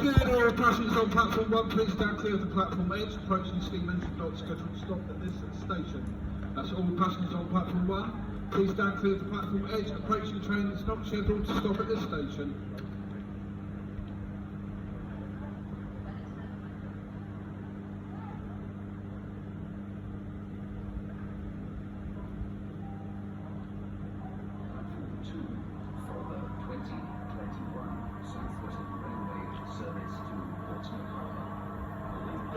Good, all passengers on platform 1, please stand clear of the platform edge. Approaching steam engine not scheduled to stop at this station. That's all passengers on platform 1. Please stand clear of the platform edge. Approaching train is not scheduled to stop at this station.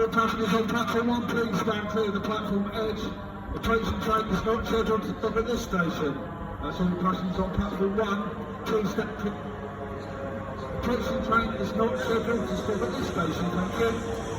All passengers on platform 1, please stand clear of the platform edge. Approaching train is not scheduled to stop at this station. That's all passengers on platform 1, please stand clear. Approaching train is not scheduled to stop at this station, thank you.